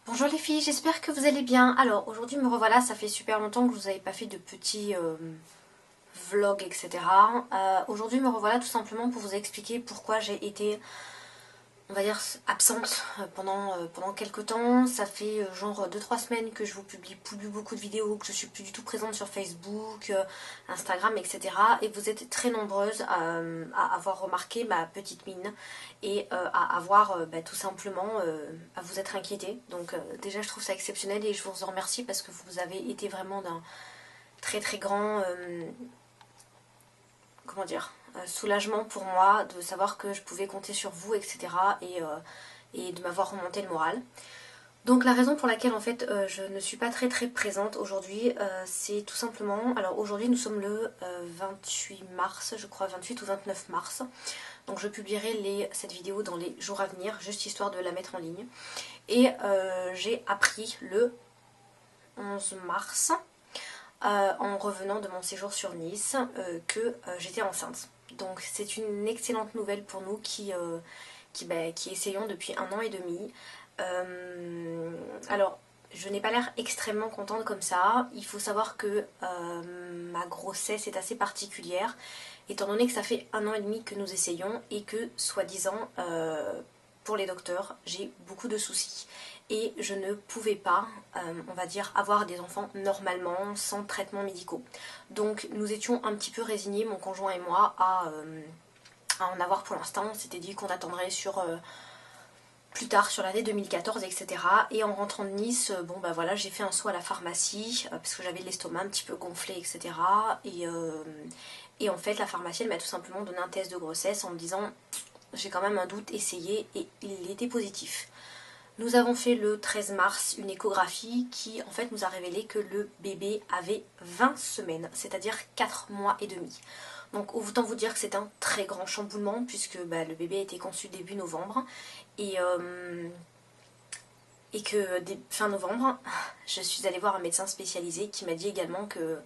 Bonjour les filles, j'espère que vous allez bien. Alors aujourd'hui me revoilà, ça fait super longtemps que je vous avais pas fait de petits vlogs, etc. Aujourd'hui me revoilà tout simplement pour vous expliquer pourquoi j'ai été, on va dire, absente pendant quelques temps. Ça fait genre 2-3 semaines que je vous publie plus beaucoup de vidéos, que je suis plus du tout présente sur Facebook, Instagram, etc. Et vous êtes très nombreuses à avoir remarqué ma petite mine et à avoir tout simplement à vous être inquiétées. Donc déjà je trouve ça exceptionnel et je vous en remercie parce que vous avez été vraiment d'un très très grand comment dire soulagement pour moi de savoir que je pouvais compter sur vous, etc. Et de m'avoir remonté le moral. Donc la raison pour laquelle en fait je ne suis pas très présente aujourd'hui, c'est tout simplement, alors aujourd'hui nous sommes le 28 mars, je crois 28 ou 29 mars, donc je publierai cette vidéo dans les jours à venir, juste histoire de la mettre en ligne. Et j'ai appris le 11 mars, en revenant de mon séjour sur Nice, que j'étais enceinte. Donc c'est une excellente nouvelle pour nous qui essayons depuis 1 an et demi. Alors, je n'ai pas l'air extrêmement contente comme ça. Il faut savoir que ma grossesse est assez particulière, étant donné que ça fait 1 an et demi que nous essayons et que, soi-disant, pour les docteurs, j'ai beaucoup de soucis. Et je ne pouvais pas, on va dire, avoir des enfants normalement, sans traitements médicaux. Donc nous étions un petit peu résignés, mon conjoint et moi, à en avoir pour l'instant. On s'était dit qu'on attendrait plus tard sur l'année 2014, etc. Et en rentrant de Nice, bon bah voilà, j'ai fait un saut à la pharmacie parce que j'avais l'estomac un petit peu gonflé, etc. Et en fait, la pharmacienne m'a tout simplement donné un test de grossesse en me disant j'ai quand même un doute, essayez, et il était positif. Nous avons fait le 13 mars une échographie qui en fait nous a révélé que le bébé avait 20 semaines, c'est-à-dire 4 mois et demi. Donc autant vous dire que c'est un très grand chamboulement puisque le bébé a été conçu début novembre et, euh, et que fin novembre, je suis allée voir un médecin spécialisé qui m'a dit également que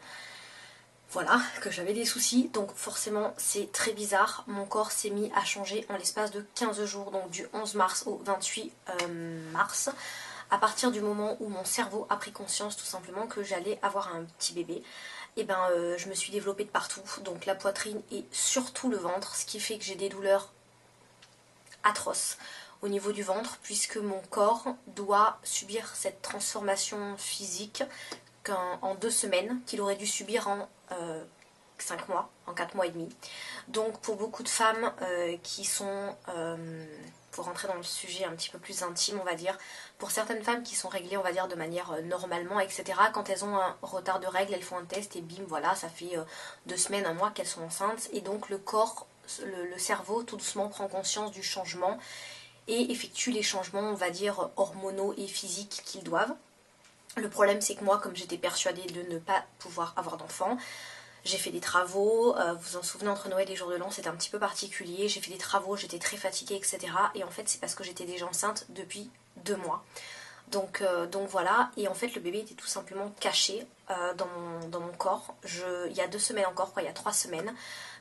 voilà, que j'avais des soucis, donc forcément c'est très bizarre. Mon corps s'est mis à changer en l'espace de 15 jours, donc du 11 mars au 28 mars, à partir du moment où mon cerveau a pris conscience tout simplement que j'allais avoir un petit bébé. Et je me suis développée de partout, donc la poitrine et surtout le ventre, ce qui fait que j'ai des douleurs atroces au niveau du ventre, puisque mon corps doit subir cette transformation physique en 2 semaines, qu'il aurait dû subir en 5 mois, en 4 mois et demi. Donc pour beaucoup de femmes qui sont, pour rentrer dans le sujet un petit peu plus intime on va dire, pour certaines femmes qui sont réglées on va dire de manière normalement, etc., quand elles ont un retard de règles, elles font un test et bim, voilà, ça fait 2 semaines, un mois qu'elles sont enceintes, et donc le corps, le cerveau tout doucement prend conscience du changement et effectue les changements on va dire hormonaux et physiques qu'ils doivent. Le problème c'est que moi, comme j'étais persuadée de ne pas pouvoir avoir d'enfant, j'ai fait des travaux, vous vous en souvenez, entre Noël et Jour de l'An c'était un petit peu particulier, j'ai fait des travaux, j'étais très fatiguée, etc. Et en fait c'est parce que j'étais déjà enceinte depuis 2 mois. Donc voilà, et en fait le bébé était tout simplement caché dans mon corps. Il y a 2 semaines encore, quoi, il y a 3 semaines,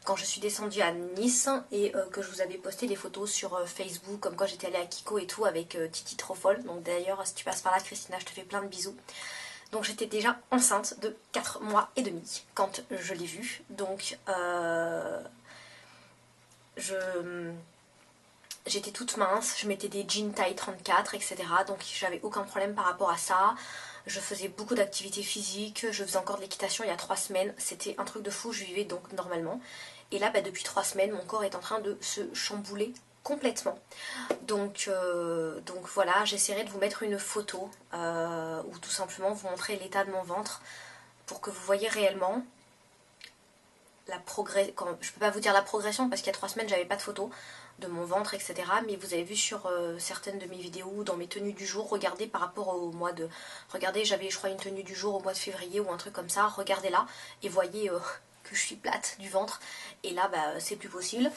quand je suis descendue à Nice et que je vous avais posté des photos sur Facebook, comme quoi j'étais allée à Kiko et tout avec Titi trop folle. Donc d'ailleurs, si tu passes par là, Christina, je te fais plein de bisous. Donc j'étais déjà enceinte de 4 mois et demi quand je l'ai vu. Donc je j'étais toute mince, je mettais des jeans taille 34, etc. Donc j'avais aucun problème par rapport à ça. Je faisais beaucoup d'activités physiques, je faisais encore de l'équitation il y a 3 semaines. C'était un truc de fou, je vivais donc normalement. Et là, depuis 3 semaines, mon corps est en train de se chambouler complètement. Donc voilà, j'essaierai de vous mettre une photo ou tout simplement vous montrer l'état de mon ventre pour que vous voyez réellement la progression. Je peux pas vous dire la progression parce qu'il y a 3 semaines j'avais pas de photo de mon ventre, etc. Mais vous avez vu sur certaines de mes vidéos, dans mes tenues du jour, regardez par rapport au mois de... Regardez, j'avais je crois une tenue du jour au mois de février ou un truc comme ça, regardez là et voyez que je suis plate du ventre. Et là, c'est plus possible.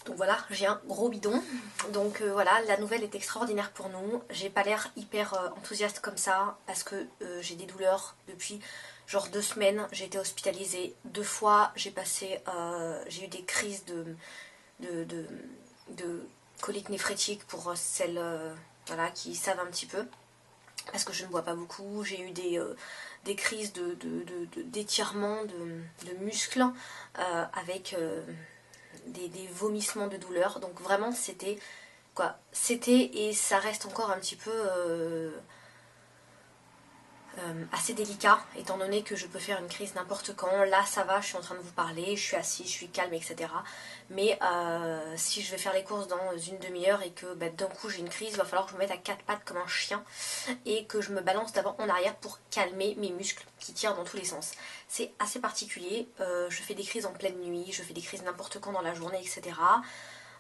Donc voilà, j'ai un gros bidon. Donc voilà, la nouvelle est extraordinaire pour nous. J'ai pas l'air hyper enthousiaste comme ça parce que j'ai des douleurs depuis genre 2 semaines. J'ai été hospitalisée 2 fois. J'ai eu des crises de, de, de colique néphrétique pour celles voilà, qui savent un petit peu. parce que je ne bois pas beaucoup. J'ai eu des crises d'étirement de muscles avec des vomissements de douleur. Donc vraiment c'était quoi, c'était et ça reste encore un petit peu assez délicat, étant donné que je peux faire une crise n'importe quand. Là ça va, je suis en train de vous parler, je suis assise, je suis calme, etc. Mais si je vais faire les courses dans une demi-heure et que d'un coup j'ai une crise, il va falloir que je me mette à quatre pattes comme un chien et que je me balance d'avant en arrière pour calmer mes muscles qui tirent dans tous les sens. C'est assez particulier, je fais des crises en pleine nuit, je fais des crises n'importe quand dans la journée, etc.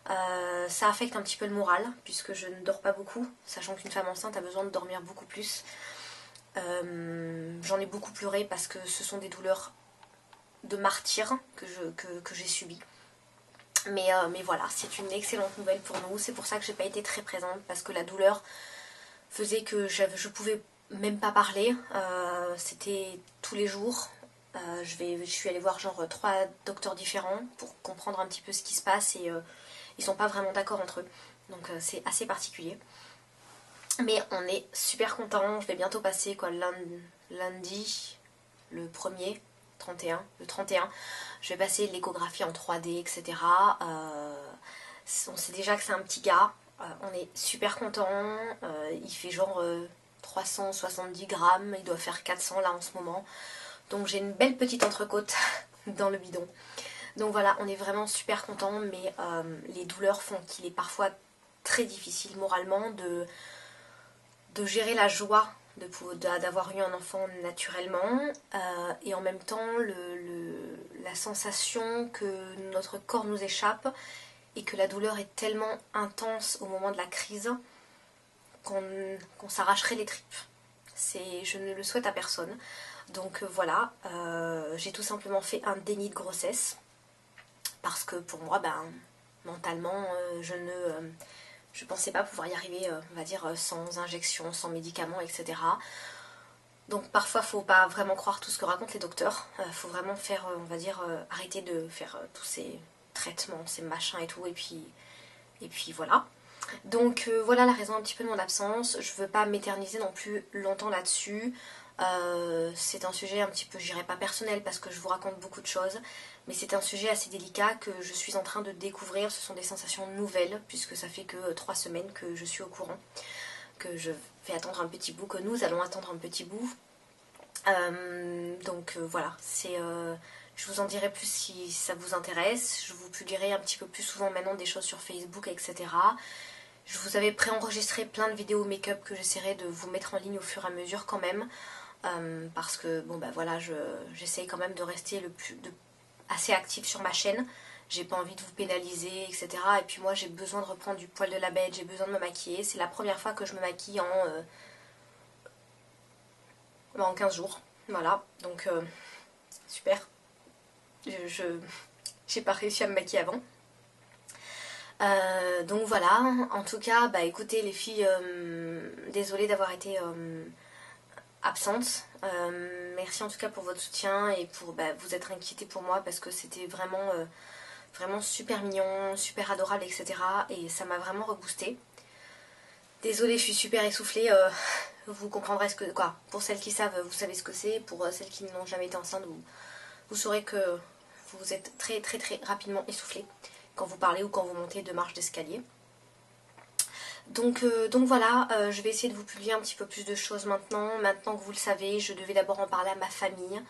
Ça affecte un petit peu le moral puisque je ne dors pas beaucoup, sachant qu'une femme enceinte a besoin de dormir beaucoup plus. J'en ai beaucoup pleuré parce que ce sont des douleurs de martyr que j'ai subies. Mais voilà, c'est une excellente nouvelle pour nous. C'est pour ça que j'ai pas été très présente parce que la douleur faisait que je pouvais même pas parler. C'était tous les jours. Je suis allée voir genre 3 docteurs différents pour comprendre un petit peu ce qui se passe et ils sont pas vraiment d'accord entre eux. Donc c'est assez particulier. Mais on est super contents. Je vais bientôt passer quoi, lundi, le 1er, 31, le 31. Je vais passer l'échographie en 3D, etc. On sait déjà que c'est un petit gars. On est super contents. Il fait genre 370 grammes. Il doit faire 400 là en ce moment. Donc j'ai une belle petite entrecôte dans le bidon. Donc voilà, on est vraiment super contents. Mais les douleurs font qu'il est parfois très difficile moralement de gérer la joie d'avoir eu un enfant naturellement et en même temps la sensation que notre corps nous échappe et que la douleur est tellement intense au moment de la crise qu'on s'arracherait les tripes. Je ne le souhaite à personne. Donc voilà, j'ai tout simplement fait un déni de grossesse parce que pour moi, mentalement, je pensais pas pouvoir y arriver, on va dire, sans injection, sans médicaments, etc. Donc parfois, faut pas vraiment croire tout ce que racontent les docteurs. Faut vraiment faire, on va dire, arrêter de faire tous ces traitements, ces machins et tout. Et puis voilà. Donc voilà la raison un petit peu de mon absence. Je veux pas m'éterniser non plus longtemps là-dessus. C'est un sujet un petit peu, je dirais pas personnel parce que je vous raconte beaucoup de choses, mais c'est un sujet assez délicat que je suis en train de découvrir. Ce sont des sensations nouvelles puisque ça fait que 3 semaines que je suis au courant, que je vais attendre un petit bout, que nous allons attendre un petit bout. Donc voilà, je vous en dirai plus si ça vous intéresse. Je vous publierai un petit peu plus souvent maintenant des choses sur Facebook, etc. Je vous avais préenregistré plein de vidéos make-up que j'essaierai de vous mettre en ligne au fur et à mesure quand même. Parce que bon voilà, j'essaye quand même de rester assez active sur ma chaîne. J'ai pas envie de vous pénaliser, etc. Et puis moi j'ai besoin de reprendre du poil de la bête, j'ai besoin de me maquiller. C'est la première fois que je me maquille en 15 jours. Voilà, donc super. J'ai pas réussi à me maquiller avant. Donc voilà, en tout cas, écoutez les filles, désolée d'avoir été absente. Merci en tout cas pour votre soutien et pour vous être inquiétée pour moi parce que c'était vraiment super mignon, super adorable, etc. Et ça m'a vraiment reboosté. Désolée, je suis super essoufflée. Vous comprendrez ce que... Quoi, pour celles qui savent, vous savez ce que c'est. Pour celles qui n'ont jamais été enceintes, vous saurez que vous êtes très très très rapidement essoufflée quand vous parlez ou quand vous montez 2 marches d'escalier. Donc voilà, je vais essayer de vous publier un petit peu plus de choses maintenant. Maintenant que vous le savez, je devais d'abord en parler à ma famille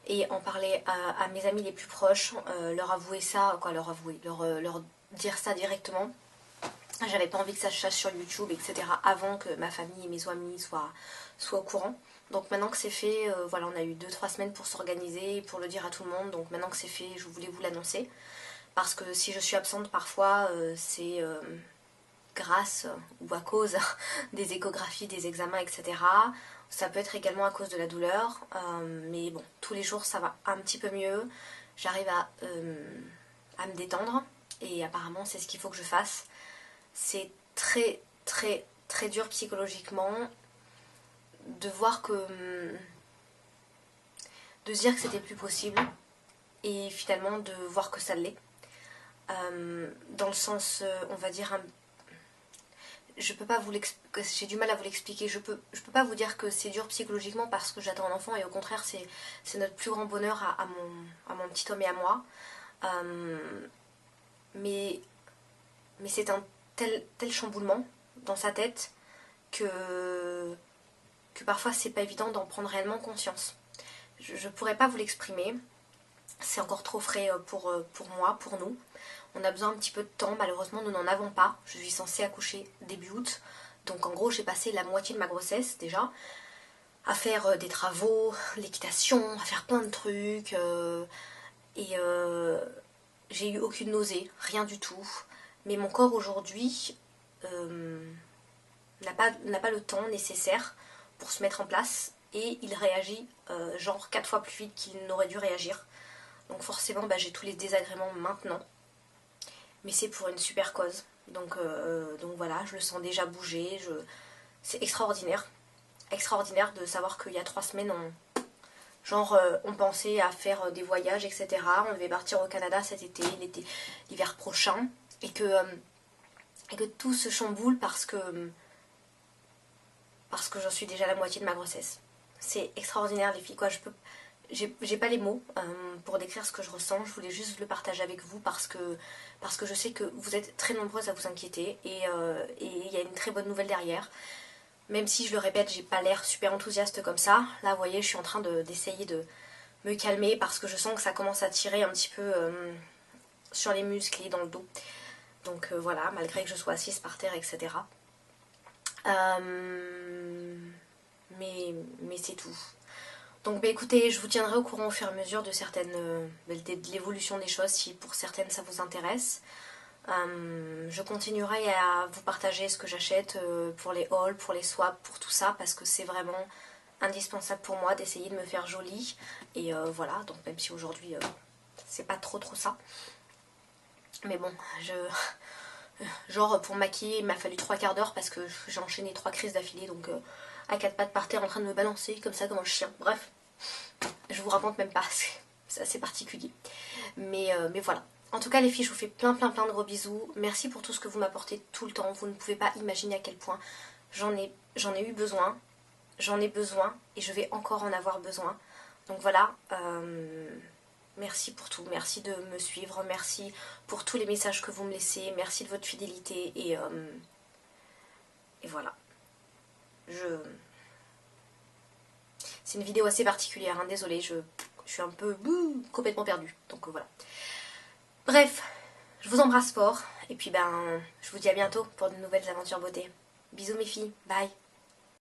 et en parler à mes amis les plus proches, leur avouer ça, leur dire ça directement. J'avais pas envie que ça se sache sur YouTube, etc. avant que ma famille et mes amis soient au courant. Donc maintenant que c'est fait, voilà, on a eu 2-3 semaines pour s'organiser, pour le dire à tout le monde. Donc maintenant que c'est fait, je voulais vous l'annoncer. Parce que si je suis absente parfois, c'est grâce ou à cause des échographies, des examens, etc. Ça peut être également à cause de la douleur. Mais bon, tous les jours ça va un petit peu mieux. J'arrive à me détendre. Et apparemment c'est ce qu'il faut que je fasse. C'est très très très dur psychologiquement de voir que... de se dire que c'était plus possible. Et finalement de voir que ça l'est. Dans le sens, on va dire, je peux pas j'ai du mal à vous l'expliquer. Je peux pas vous dire que c'est dur psychologiquement parce que j'attends un enfant et au contraire c'est notre plus grand bonheur à mon petit homme et à moi. Mais, mais c'est un tel chamboulement dans sa tête que parfois c'est pas évident d'en prendre réellement conscience. Je pourrais pas vous l'exprimer. C'est encore trop frais pour moi, pour nous. On a besoin un petit peu de temps, malheureusement nous n'en avons pas. Je suis censée accoucher début août. Donc en gros j'ai passé la moitié de ma grossesse déjà à faire des travaux, l'équitation, à faire plein de trucs. Et j'ai eu aucune nausée, rien du tout. Mais mon corps aujourd'hui n'a pas le temps nécessaire pour se mettre en place et il réagit genre 4 fois plus vite qu'il n'aurait dû réagir. Donc forcément j'ai tous les désagréments maintenant. Mais c'est pour une super cause. Donc voilà, je le sens déjà bouger. C'est extraordinaire. Extraordinaire de savoir qu'il y a 3 semaines, on pensait à faire des voyages, etc. On devait partir au Canada cet été, l'hiver prochain. Et que tout se chamboule parce que j'en suis déjà à la moitié de ma grossesse. C'est extraordinaire les filles, quoi. J'ai pas les mots pour décrire ce que je ressens. Je voulais juste le partager avec vous parce que je sais que vous êtes très nombreuses à vous inquiéter et il y a une très bonne nouvelle derrière. Même si, je le répète, j'ai pas l'air super enthousiaste comme ça. Là, vous voyez, je suis en train d'essayer de me calmer parce que je sens que ça commence à tirer un petit peu sur les muscles et dans le dos. Donc voilà, malgré que je sois assise par terre, etc. Mais c'est tout. Donc écoutez, je vous tiendrai au courant au fur et à mesure de de l'évolution des choses si pour certaines ça vous intéresse. Je continuerai à vous partager ce que j'achète pour les hauls, pour les swaps, pour tout ça parce que c'est vraiment indispensable pour moi d'essayer de me faire jolie. Et voilà, donc même si aujourd'hui c'est pas trop ça. Mais bon, genre pour me maquiller il m'a fallu 3 quarts d'heure parce que j'ai enchaîné 3 crises d'affilée, donc à 4 pattes par terre en train de me balancer comme ça comme un chien. Bref, je vous raconte même pas, c'est assez particulier. Mais voilà. En tout cas les filles, je vous fais plein de gros bisous. Merci pour tout ce que vous m'apportez tout le temps. Vous ne pouvez pas imaginer à quel point j'en ai eu besoin. J'en ai besoin et je vais encore en avoir besoin. Donc voilà, merci pour tout. Merci de me suivre. Merci pour tous les messages que vous me laissez. Merci de votre fidélité. Et voilà. C'est une vidéo assez particulière, hein, désolée, je suis un peu complètement perdue. Donc voilà. Bref, je vous embrasse fort. Et puis je vous dis à bientôt pour de nouvelles aventures beauté. Bisous mes filles, bye.